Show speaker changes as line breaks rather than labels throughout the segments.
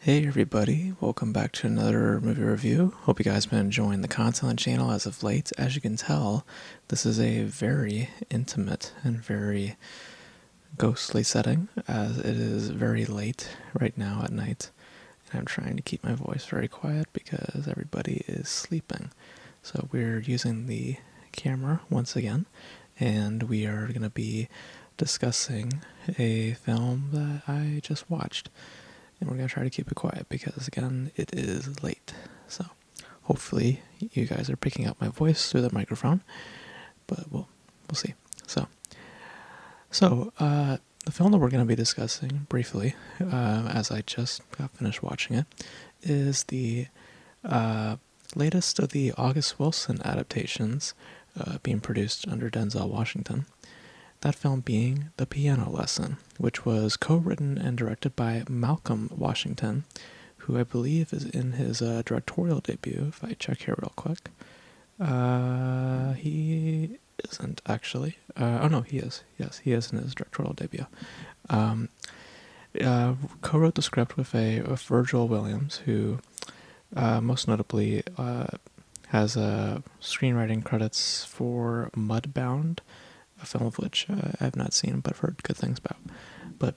Hey everybody, welcome back to another movie review. Hope you guys have been enjoying the content on the channel as of late. As you can tell, this is a very intimate and very ghostly setting, as it is very late right now at night, and I'm trying to keep my voice very quiet because everybody is sleeping. So we're using the camera once again, and we are going to be discussing a film that I just watched. And we're going to try to keep it quiet because, again, it is late. So hopefully you guys are picking up my voice through the microphone, but we'll see. So the film that we're going to be discussing briefly, as I just got finished watching it, is the latest of the August Wilson adaptations being produced under Denzel Washington. That film being The Piano Lesson, which was co-written and directed by Malcolm Washington, who I believe is in his directorial debut, if I check here real quick. He isn't, actually. Oh no, he is. Yes, he is in his directorial debut. Co-wrote the script with Virgil Williams, who most notably has screenwriting credits for Mudbound, a film of which I have not seen but heard good things about. But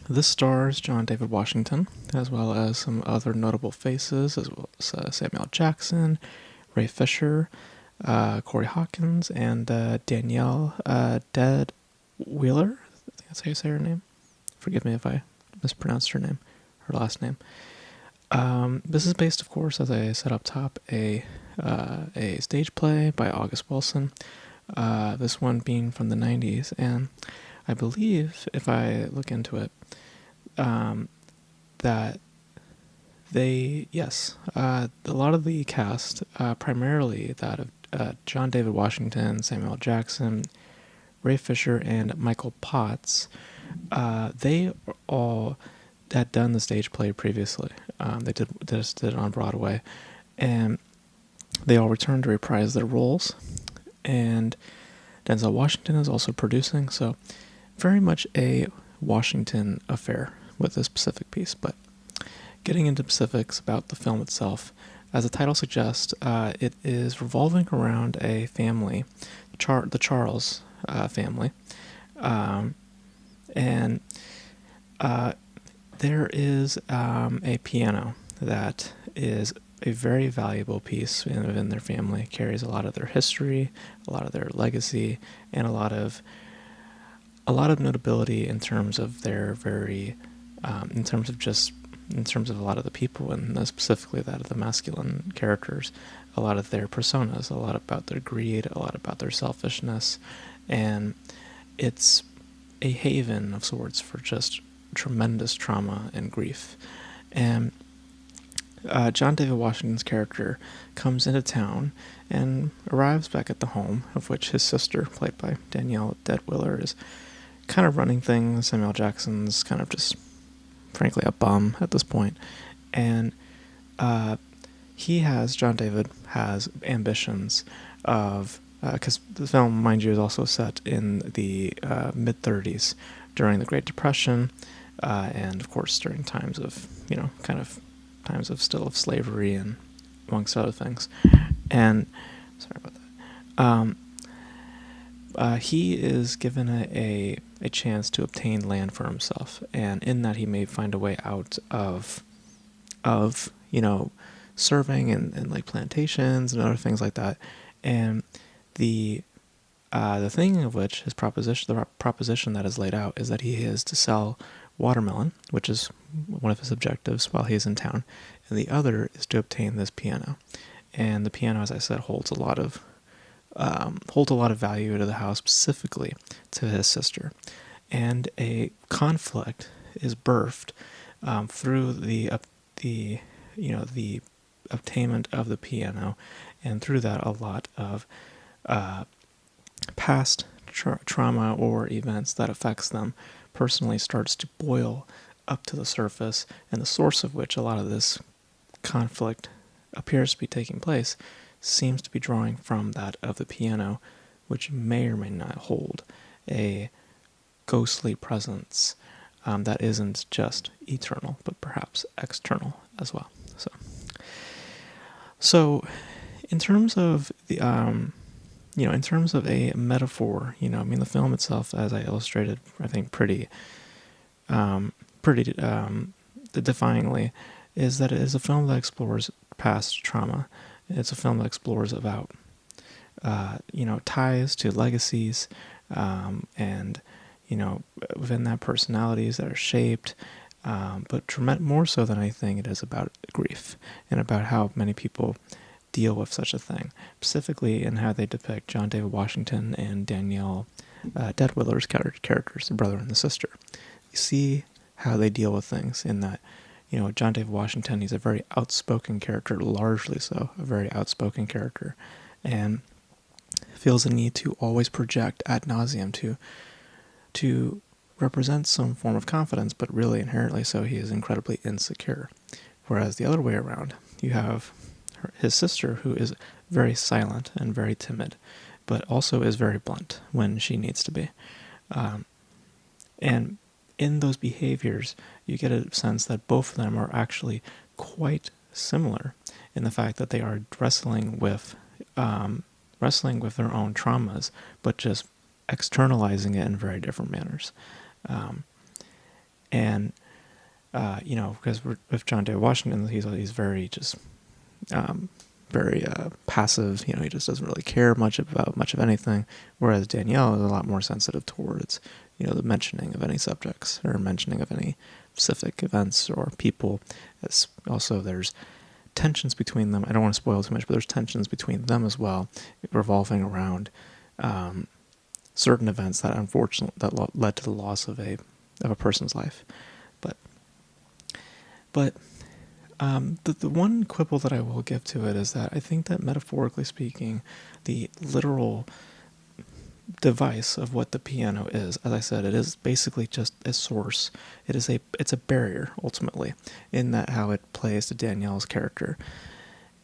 this stars John David Washington, as well as some other notable faces, as well as Samuel Jackson, Ray Fisher, Corey Hawkins, and Danielle Dead Wheeler. I think that's how you say her name. Forgive me if I mispronounced her last name. This is based, of course, as I said up top, a stage play by August Wilson. This one being from the 90s, and I believe, if I look into it, that a lot of the cast, primarily that of John David Washington, Samuel Jackson, Ray Fisher, and Michael Potts, they all had done the stage play previously. They did it on Broadway, and they all returned to reprise their roles. And Denzel Washington is also producing, so very much a Washington affair with this specific piece. But getting into specifics about the film itself, as the title suggests, it is revolving around a family, the Charles family, and there is a piano that is a very valuable piece in their family. It carries a lot of their history, a lot of their legacy, and a lot of notability in terms of their in terms of a lot of the people, and specifically that of the masculine characters, a lot of their personas, a lot about their greed, a lot about their selfishness, and it's a haven of sorts for just tremendous trauma and grief. And John David Washington's character comes into town and arrives back at the home, of which his sister, played by Danielle Dead Wheeler, is kind of running things. Samuel Jackson's kind of just, frankly, a bum at this point. And John David has ambitions of, because the film, mind you, is also set in the mid-30s during the Great Depression, and of course during times of, times of slavery and amongst other things. And sorry about that. He is given a chance to obtain land for himself, and in that he may find a way out of serving and like plantations and other things like that. And the thing of which the proposition that is laid out is that he is to sell watermelon, which is one of his objectives while he is in town, and the other is to obtain this piano. And the piano, as I said, holds a lot of value to the house, specifically to his sister. And a conflict is birthed through the obtainment of the piano, and through that a lot of past trauma or events that affects them personally starts to boil up to the surface, and the source of which a lot of this conflict appears to be taking place seems to be drawing from that of the piano, which may or may not hold a ghostly presence that isn't just eternal, but perhaps external as well. So in terms of in terms of a metaphor, I mean, the film itself, as I illustrated, I think pretty defyingly, is that it is a film that explores past trauma. It's a film that explores about ties to legacies, and within that, personalities that are shaped, but more so than anything, it is about grief and about how many people deal with such a thing, specifically in how they depict John David Washington and Danielle Deadwiller's characters, the brother and the sister. You see how they deal with things in that, John David Washington, he's a very outspoken character, largely so, a very outspoken character, and feels the need to always project ad nauseum to represent some form of confidence, but really inherently so he is incredibly insecure. Whereas the other way around, you have his sister, who is very silent and very timid, but also is very blunt when she needs to be. And in those behaviors, you get a sense that both of them are actually quite similar in the fact that they are wrestling with their own traumas, but just externalizing it in very different manners. Because with John David Washington, he's very just very passive. He just doesn't really care much about much of anything. Whereas Danielle is a lot more sensitive towards the mentioning of any subjects or mentioning of any specific events or people. Also, there's tensions between them. I don't want to spoil too much, but there's tensions between them as well, revolving around certain events that unfortunately led to the loss of a person's life. But the one quibble that I will give to it is that I think that, metaphorically speaking, the literal device of what the piano is, as I said, it is basically just a source. It's a barrier, ultimately, in that how it plays to Danielle's character.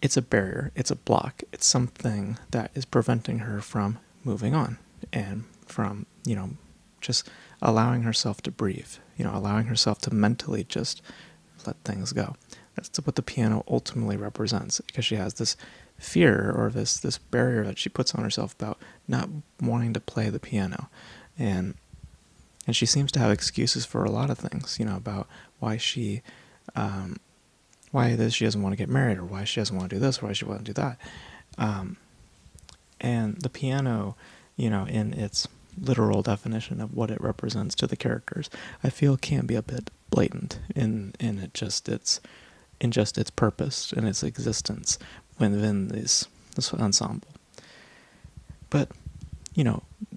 It's a barrier, it's a block, it's something that is preventing her from moving on and from, just allowing herself to breathe, allowing herself to mentally just let things go. That's what the piano ultimately represents, because she has this fear or this barrier that she puts on herself about not wanting to play the piano. And she seems to have excuses for a lot of things, about why she doesn't want to get married, or why she doesn't want to do this, or why she doesn't want to do that. And the piano, in its literal definition of what it represents to the characters, I feel can be a bit blatant in its purpose and its existence within this ensemble. But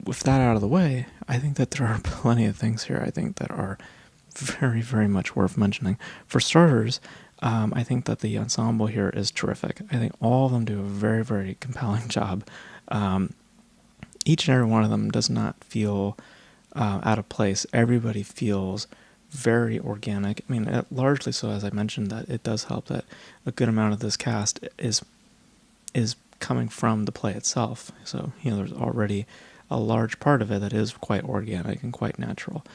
with that out of the way, I think that there are plenty of things here I think that are very, very much worth mentioning. For starters, I think that the ensemble here is terrific. I think all of them do a very, very compelling job. Each and every one of them does not feel out of place. Everybody feels very organic. I mean, largely so, as I mentioned, that it does help that a good amount of this cast is coming from the play itself. So, there's already a large part of it that is quite organic and quite natural.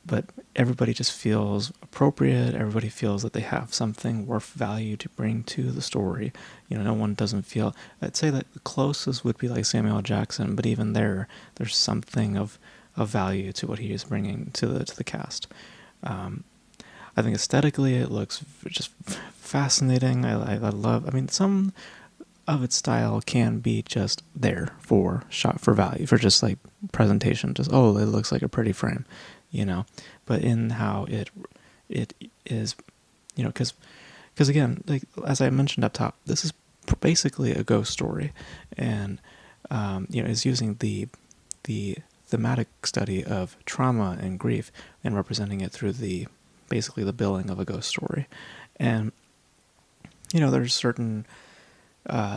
But everybody just feels appropriate. Everybody feels that they have something worth value to bring to the story. No one doesn't feel... I'd say that the closest would be like Samuel L. Jackson, but even there's something of value to what he is bringing to the cast. I think aesthetically it looks just fascinating. I love... I mean, some of its style can be just there for value, for just like presentation. Just, it looks like a pretty frame. But in how it is, because again, like as I mentioned up top, this is basically a ghost story, and is using the thematic study of trauma and grief and representing it through basically the billing of a ghost story. And there's certain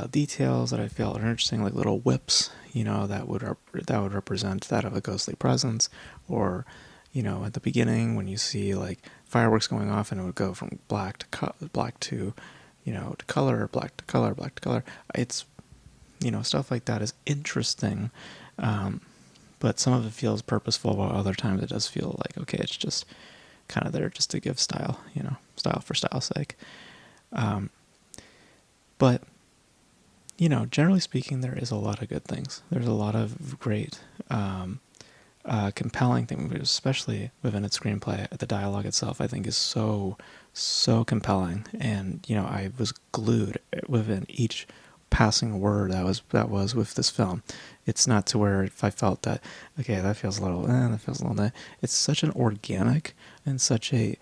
details that I feel are interesting, like little whips, that would represent that of a ghostly presence, or at the beginning when you see like fireworks going off and it would go from black to color, black to color. It's, stuff like that is interesting, but some of it feels purposeful, while other times it does feel like, okay, it's just kind of there just to give style, style for style's sake. But, generally speaking, there is a lot of good things. There's a lot of great, compelling things, especially within its screenplay. The dialogue itself, I think, is so compelling, and I was glued within each passing word that was with this film. It's not to where if I felt that, okay, that feels a little, that feels a little, it's such an organic and such an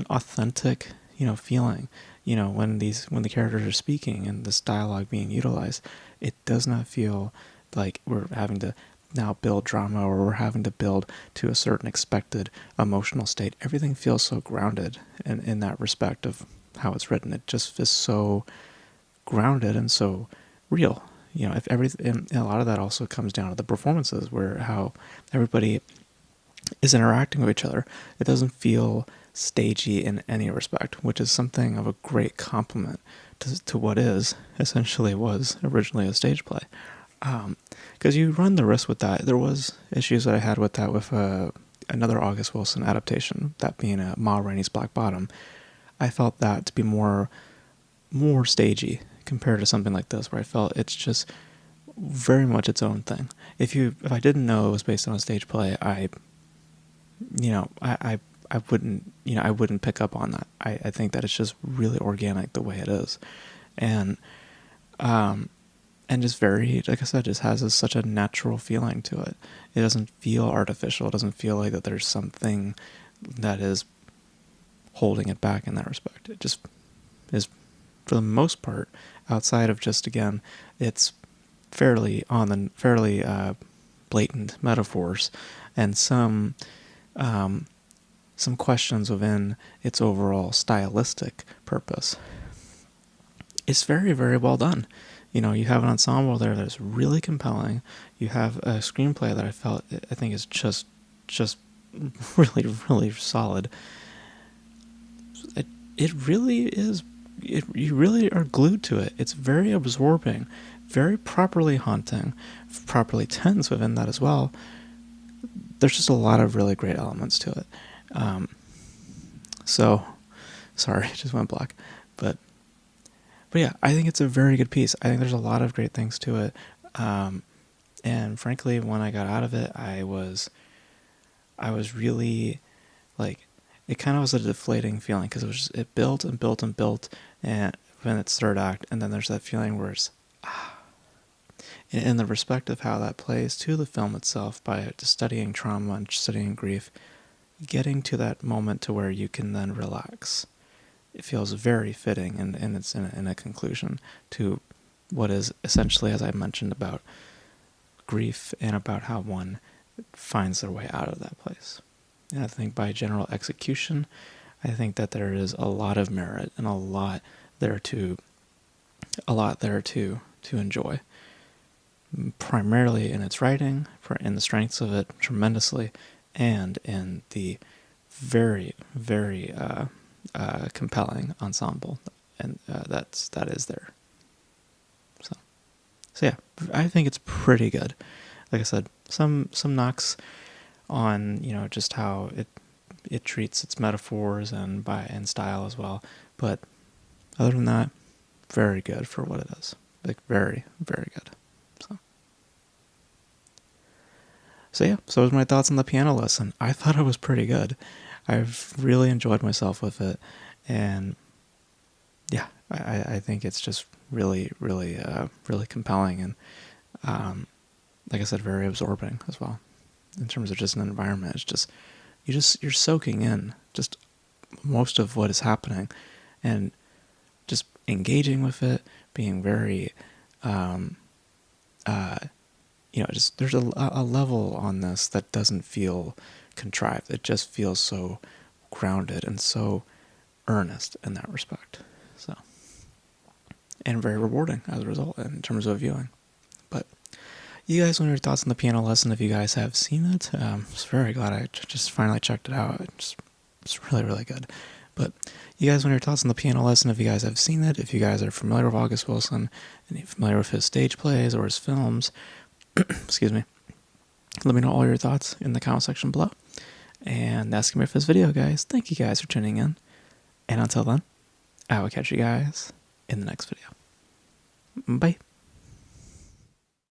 authentic, feeling. When the characters are speaking and this dialogue being utilized, it does not feel like we're having to now build drama, or we're having to build to a certain expected emotional state. Everything feels so grounded in that respect of how it's written. It just is so grounded and so real. If everything, and a lot of that also comes down to the performances, where how everybody is interacting with each other. It doesn't feel stagey in any respect, which is something of a great compliment to what was originally a stage play. Because you run the risk with that. There was issues that I had with that with another August Wilson adaptation, that being Ma Rainey's Black Bottom. I felt that to be more stagey compared to something like this, where I felt it's just very much its own thing. If I didn't know it was based on a stage play, I wouldn't pick up on that. I think that it's just really organic the way it is, and just very, like I said, just has such a natural feeling to it. It doesn't feel artificial. It doesn't feel like that there's something that is holding it back in that respect. It just is, for the most part, outside of just, again, it's fairly blatant metaphors and some questions within its overall stylistic purpose. It's very, very well done. You have an ensemble there that is really compelling. You have a screenplay that I think is just really, really solid. It really is. You really are glued to it. It's very absorbing, very properly haunting, properly tense within that as well. There's just a lot of really great elements to it. So, sorry, it just went black. But yeah, I think it's a very good piece. I think there's a lot of great things to it. And frankly, when I got out of it, I was really, like, it kind of was a deflating feeling, because it built and built and built, and when its third act, and then there's that feeling where it's in the respect of how that plays to the film itself, by studying trauma and studying grief, getting to that moment to where you can then relax. It feels very fitting, and it's in a conclusion to what is essentially, as I mentioned, about grief and about how one finds their way out of that place. And I think by general execution, I think that there is a lot of merit and a lot there to enjoy. Primarily in its writing, in the strengths of it tremendously, and in the very, very compelling ensemble, and that is there. So yeah, I think it's pretty good. Like I said, some knocks on just how it treats its metaphors and style as well, but other than that, very good for what it is. Like, very, very good. So yeah, so those are my thoughts on the piano lesson. I thought it was pretty good. I've really enjoyed myself with it, and yeah, I think it's just really, really, really compelling, and like I said, very absorbing as well. In terms of just an environment, it's just you're soaking in just most of what is happening, and just engaging with it, being very, just there's a level on this that doesn't feel contrived. It just feels so grounded and so earnest in that respect. So, and very rewarding as a result in terms of viewing. But you guys, what are your thoughts on the piano lesson? If you guys have seen it, I'm just very glad I just finally checked it out. It's really, really good. But you guys, what are your thoughts on the piano lesson? If you guys have seen it, if you guys are familiar with August Wilson, and you're familiar with his stage plays or his films, Excuse me. Let me know all your thoughts in the comment section below. And that's going to be it for this video, guys. Thank you guys for tuning in. And until then, I will catch you guys in the next video. Bye.